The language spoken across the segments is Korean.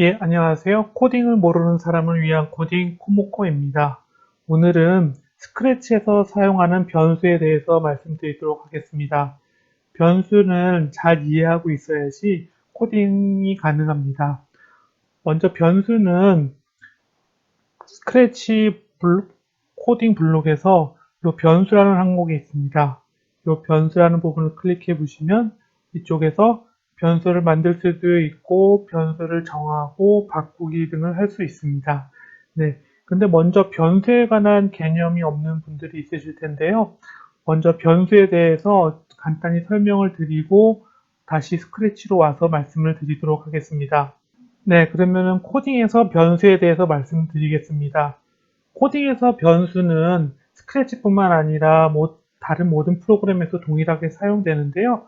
예, 안녕하세요. 코딩을 모르는 사람을 위한 코딩 코모코입니다. 오늘은 스크래치에서 사용하는 변수에 대해서 말씀드리도록 하겠습니다. 변수는 잘 이해하고 있어야지 코딩이 가능합니다. 먼저 변수는 스크래치 코딩 블록에서 이 변수라는 항목이 있습니다. 이 변수라는 부분을 클릭해 보시면 이쪽에서 변수를 만들 수도 있고 변수를 정하고 바꾸기 등을 할 수 있습니다. 네, 근데 먼저 변수에 관한 개념이 없는 분들이 있으실 텐데요. 먼저 변수에 대해서 간단히 설명을 드리고 다시 스크래치로 와서 말씀을 드리도록 하겠습니다. 네, 그러면은 코딩에서 변수에 대해서 말씀드리겠습니다. 코딩에서 변수는 스크래치뿐만 아니라 다른 모든 프로그램에서 동일하게 사용되는데요.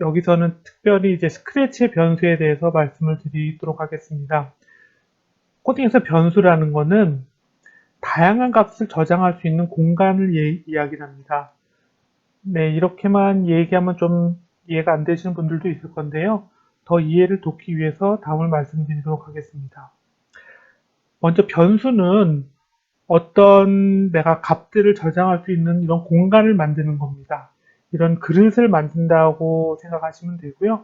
여기서는 특별히 이제 스크래치의 변수에 대해서 말씀을 드리도록 하겠습니다. 코딩에서 변수라는 것은 다양한 값을 저장할 수 있는 공간을 이야기합니다. 네, 이렇게만 얘기하면 좀 이해가 안 되시는 분들도 있을 건데요. 더 이해를 돕기 위해서 다음을 말씀드리도록 하겠습니다. 먼저 변수는 어떤 내가 값들을 저장할 수 있는 이런 공간을 만드는 겁니다. 이런 그릇을 만든다고 생각하시면 되고요.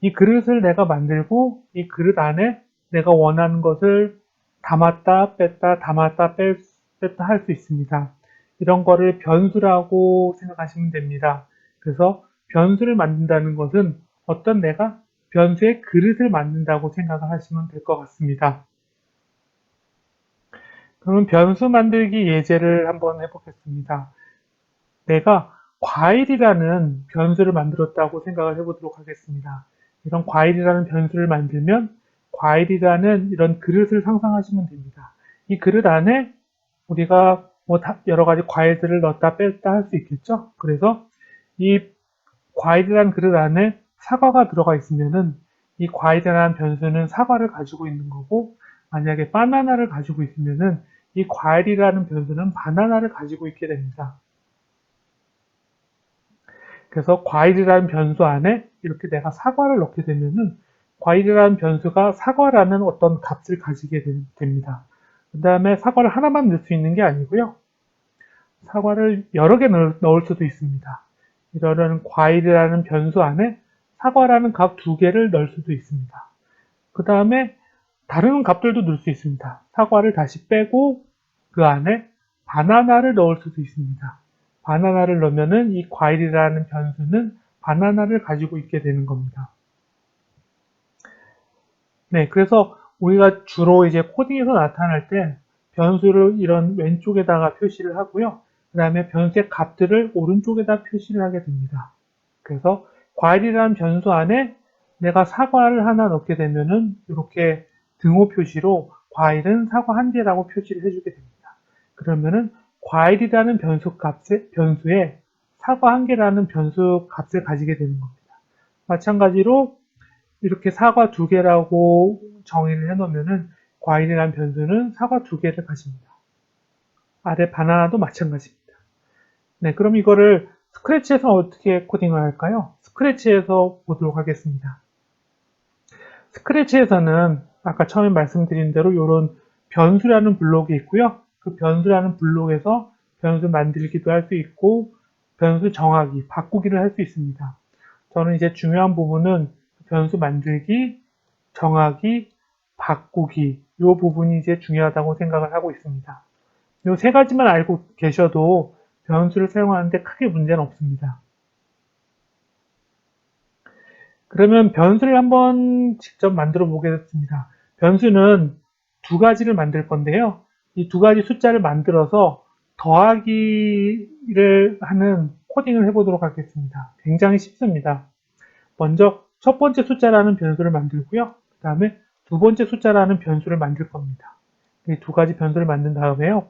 이 그릇을 내가 만들고 이 그릇 안에 내가 원하는 것을 담았다 뺐다 담았다 뺐다 할 수 있습니다. 이런 거를 변수라고 생각하시면 됩니다. 그래서 변수를 만든다는 것은 어떤 내가 변수의 그릇을 만든다고 생각을 하시면 될 것 같습니다. 그러면 변수 만들기 예제를 한번 해보겠습니다. 내가 과일이라는 변수를 만들었다고 생각을 해보도록 하겠습니다. 이런 과일이라는 변수를 만들면 과일이라는 이런 그릇을 상상하시면 됩니다. 이 그릇 안에 우리가 여러 가지 과일들을 넣었다 뺐다 할 수 있겠죠. 그래서 이 과일이라는 그릇 안에 사과가 들어가 있으면은 이 과일이라는 변수는 사과를 가지고 있는 거고, 만약에 바나나를 가지고 있으면은 이 과일이라는 변수는 바나나를 가지고 있게 됩니다. 그래서 과일이라는 변수 안에 이렇게 내가 사과를 넣게 되면은 과일이라는 변수가 사과라는 어떤 값을 가지게 됩니다. 그 다음에 사과를 하나만 넣을 수 있는 게 아니고요. 사과를 여러 개 넣을 수도 있습니다. 이러한 과일이라는 변수 안에 사과라는 값 두 개를 넣을 수도 있습니다. 그 다음에 다른 값들도 넣을 수 있습니다. 사과를 다시 빼고 그 안에 바나나를 넣을 수도 있습니다. 바나나를 넣으면은 이 과일이라는 변수는 바나나를 가지고 있게 되는 겁니다. 네, 그래서 우리가 주로 이제 코딩에서 나타날 때 변수를 이런 왼쪽에다가 표시를 하고요. 그 다음에 변수의 값들을 오른쪽에다 표시를 하게 됩니다. 그래서 과일이라는 변수 안에 내가 사과를 하나 넣게 되면은 이렇게 등호 표시로 과일은 사과 한 개라고 표시를 해주게 됩니다. 그러면은 과일이라는 변수에 사과 한 개라는 변수 값을 가지게 되는 겁니다. 마찬가지로 이렇게 사과 두 개라고 정의를 해놓으면은 과일이라는 변수는 사과 두 개를 가집니다. 아래 바나나도 마찬가지입니다. 네, 그럼 이거를 스크래치에서 어떻게 코딩을 할까요? 스크래치에서 보도록 하겠습니다. 스크래치에서는 아까 처음에 말씀드린 대로 이런 변수라는 블록이 있고요. 그 변수라는 블록에서 변수 만들기도 할 수 있고 변수 정하기, 바꾸기를 할 수 있습니다. 저는 이제 중요한 부분은 변수 만들기, 정하기, 바꾸기 이 부분이 이제 중요하다고 생각을 하고 있습니다. 이 세 가지만 알고 계셔도 변수를 사용하는데 크게 문제는 없습니다. 그러면 변수를 한번 직접 만들어 보겠습니다. 변수는 두 가지를 만들 건데요. 이 두 가지 숫자를 만들어서 더하기를 하는 코딩을 해보도록 하겠습니다. 굉장히 쉽습니다. 먼저 첫 번째 숫자라는 변수를 만들고요. 그 다음에 두 번째 숫자라는 변수를 만들 겁니다. 이 두 가지 변수를 만든 다음에요.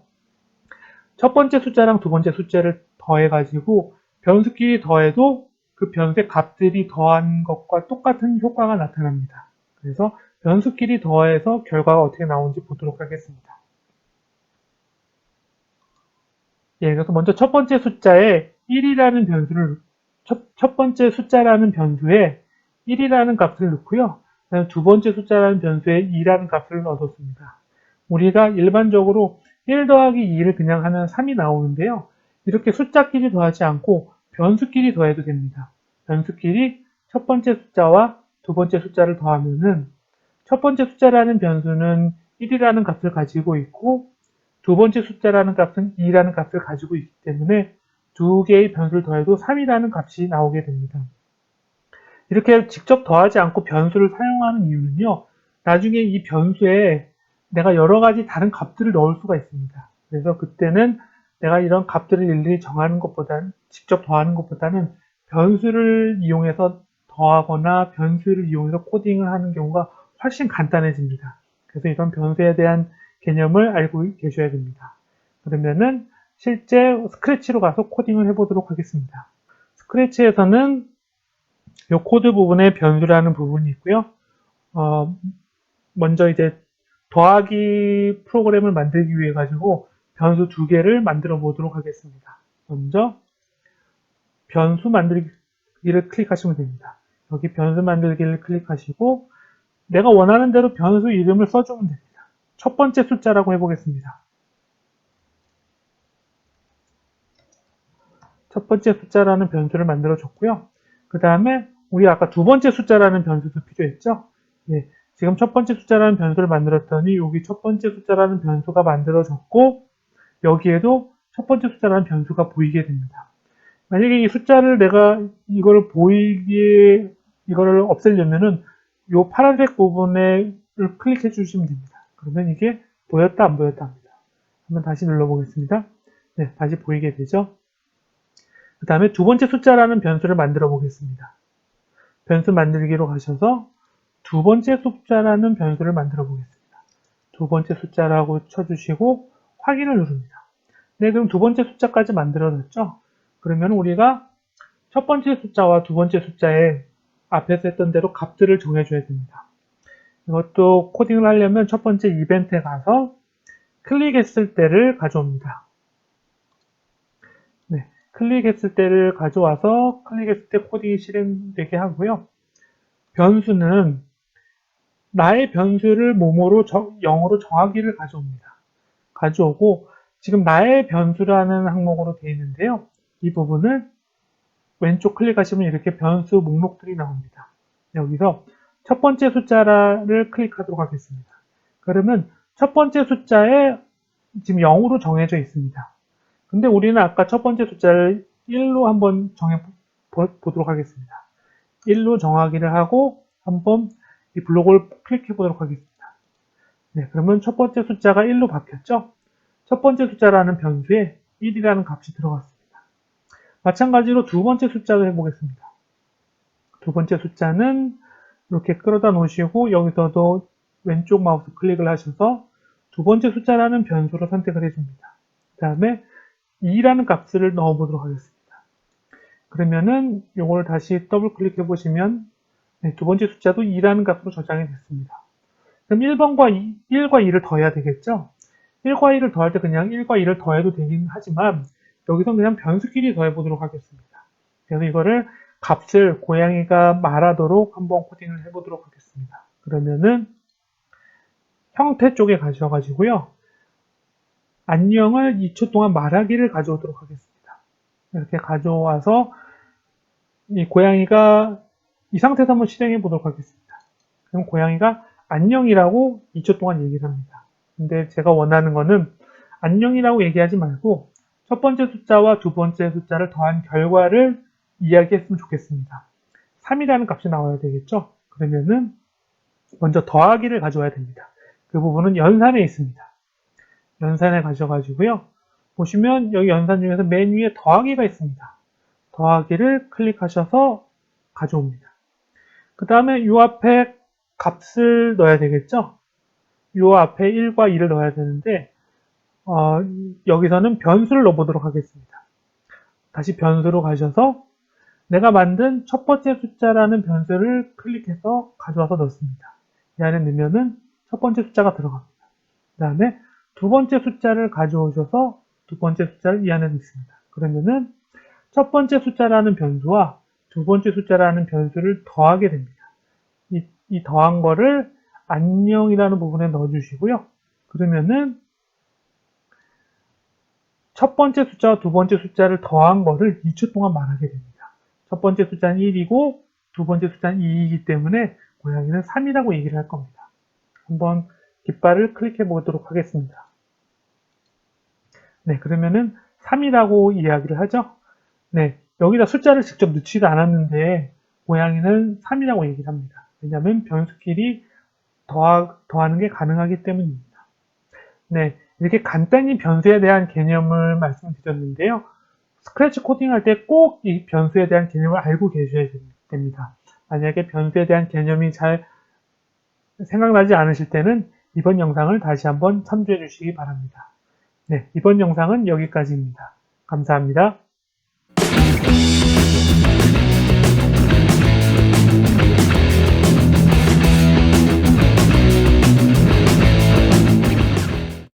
첫 번째 숫자랑 두 번째 숫자를 더해가지고 변수끼리 더해도 그 변수의 값들이 더한 것과 똑같은 효과가 나타납니다. 그래서 변수끼리 더해서 결과가 어떻게 나오는지 보도록 하겠습니다. 예, 그래서 먼저 첫 번째 숫자에 1이라는 변수를 첫 번째 숫자라는 변수에 1이라는 값을 넣고요. 그다음에 두 번째 숫자라는 변수에 2라는 값을 얻었습니다. 우리가 일반적으로 1 더하기 2를 그냥 하면 3이 나오는데요. 이렇게 숫자끼리 더하지 않고 변수끼리 더해도 됩니다. 변수끼리 첫 번째 숫자와 두 번째 숫자를 더하면은 첫 번째 숫자라는 변수는 1이라는 값을 가지고 있고 두 번째 숫자라는 값은 2라는 값을 가지고 있기 때문에 두 개의 변수를 더해도 3이라는 값이 나오게 됩니다. 이렇게 직접 더하지 않고 변수를 사용하는 이유는요. 나중에 이 변수에 내가 여러 가지 다른 값들을 넣을 수가 있습니다. 그래서 그때는 내가 이런 값들을 일일이 정하는 것보다는 직접 더하는 것보다는 변수를 이용해서 더하거나 변수를 이용해서 코딩을 하는 경우가 훨씬 간단해집니다. 그래서 이런 변수에 대한 개념을 알고 계셔야 됩니다. 그러면은 실제 스크래치로 가서 코딩을 해보도록 하겠습니다. 스크래치에서는 이 코드 부분에 변수라는 부분이 있고요. 먼저 이제 더하기 프로그램을 만들기 위해 가지고 변수 두 개를 만들어 보도록 하겠습니다. 먼저 변수 만들기를 클릭하시면 됩니다. 여기 변수 만들기를 클릭하시고 내가 원하는 대로 변수 이름을 써주면 됩니다. 첫 번째 숫자라고 해보겠습니다. 첫 번째 숫자라는 변수를 만들어 줬고요. 그 다음에 우리 아까 두 번째 숫자라는 변수도 필요했죠? 예, 지금 첫 번째 숫자라는 변수를 만들었더니 여기 첫 번째 숫자라는 변수가 만들어졌고 여기에도 첫 번째 숫자라는 변수가 보이게 됩니다. 만약에 이 숫자를 내가 이거를 이거를 없애려면은 이 파란색 부분을 클릭해 주시면 됩니다. 그러면 이게 보였다 안 보였다 합니다. 한번 다시 눌러보겠습니다. 네, 다시 보이게 되죠. 그 다음에 두 번째 숫자라는 변수를 만들어 보겠습니다. 변수 만들기로 가셔서 두 번째 숫자라는 변수를 만들어 보겠습니다. 두 번째 숫자라고 쳐주시고 확인을 누릅니다. 네, 그럼 두 번째 숫자까지 만들어졌죠? 그러면 우리가 첫 번째 숫자와 두 번째 숫자에 앞에서 했던 대로 값들을 정해줘야 됩니다. 이것도 코딩을 하려면 첫 번째 이벤트에 가서 클릭했을 때를 가져옵니다. 네, 클릭했을 때를 가져와서 클릭했을 때 코딩이 실행되게 하고요. 변수는 나의 변수를 뭐뭐로 0으로 정하기를 가져옵니다. 가져오고 지금 나의 변수라는 항목으로 되어 있는데요. 이 부분을 왼쪽 클릭하시면 이렇게 변수 목록들이 나옵니다. 여기서 첫 번째 숫자를 클릭하도록 하겠습니다. 그러면 첫 번째 숫자에 지금 0으로 정해져 있습니다. 근데 우리는 아까 첫 번째 숫자를 1로 한번 정해 보도록 하겠습니다. 1로 정하기를 하고 한번 이 블록을 클릭해 보도록 하겠습니다. 네, 그러면 첫 번째 숫자가 1로 바뀌었죠? 첫 번째 숫자라는 변수에 1이라는 값이 들어갔습니다. 마찬가지로 두 번째 숫자도 해보겠습니다. 두 번째 숫자는 이렇게 끌어다 놓으시고 여기서도 왼쪽 마우스 클릭을 하셔서 두 번째 숫자라는 변수로 선택을 해줍니다. 그 다음에 2라는 값을 넣어보도록 하겠습니다. 그러면은 이걸 다시 더블 클릭해 보시면 네, 두 번째 숫자도 2라는 값으로 저장이 됐습니다. 그럼 1과 2를 더해야 되겠죠? 1과 2를 더할 때 그냥 1과 2를 더해도 되긴 하지만 여기서 그냥 변수끼리 더해 보도록 하겠습니다. 그래서 이거를 값을 고양이가 말하도록 한번 코딩을 해 보도록 하겠습니다. 그러면은 형태 쪽에 가셔가지고요. 안녕을 2초 동안 말하기를 가져오도록 하겠습니다. 이렇게 가져와서 이 고양이가 이 상태에서 한번 실행해 보도록 하겠습니다. 그럼 고양이가 안녕이라고 2초 동안 얘기를 합니다. 근데 제가 원하는 거는 안녕이라고 얘기하지 말고 첫 번째 숫자와 두 번째 숫자를 더한 결과를 이야기했으면 좋겠습니다. 3이라는 값이 나와야 되겠죠? 그러면은 먼저 더하기를 가져와야 됩니다. 그 부분은 연산에 있습니다. 연산에 가셔가지고요. 보시면 여기 연산 중에서 맨 위에 더하기가 있습니다. 더하기를 클릭하셔서 가져옵니다. 그 다음에 이 앞에 값을 넣어야 되겠죠? 이 앞에 1과 2를 넣어야 되는데 여기서는 변수를 넣어보도록 하겠습니다. 다시 변수로 가셔서 내가 만든 첫 번째 숫자라는 변수를 클릭해서 가져와서 넣습니다. 이 안에 넣으면은 첫 번째 숫자가 들어갑니다. 그 다음에 두 번째 숫자를 가져오셔서 두 번째 숫자를 이 안에 넣습니다. 그러면은 첫 번째 숫자라는 변수와 두 번째 숫자라는 변수를 더하게 됩니다. 이 이 더한 거를 안녕이라는 부분에 넣어주시고요. 그러면은 첫 번째 숫자와 두 번째 숫자를 더한 거를 2초 동안 말하게 됩니다. 첫 번째 숫자는 1이고 두 번째 숫자는 2이기 때문에 고양이는 3이라고 얘기를 할 겁니다. 한번 깃발을 클릭해 보도록 하겠습니다. 네, 그러면은 3이라고 이야기를 하죠. 네, 여기다 숫자를 직접 넣지도 않았는데 고양이는 3이라고 얘기를 합니다. 왜냐하면 변수끼리 더하는 게 가능하기 때문입니다. 네, 이렇게 간단히 변수에 대한 개념을 말씀드렸는데요. 스크래치 코딩할 때 꼭 이 변수에 대한 개념을 알고 계셔야 됩니다. 만약에 변수에 대한 개념이 잘 생각나지 않으실 때는 이번 영상을 다시 한번 참조해 주시기 바랍니다. 네, 이번 영상은 여기까지입니다. 감사합니다.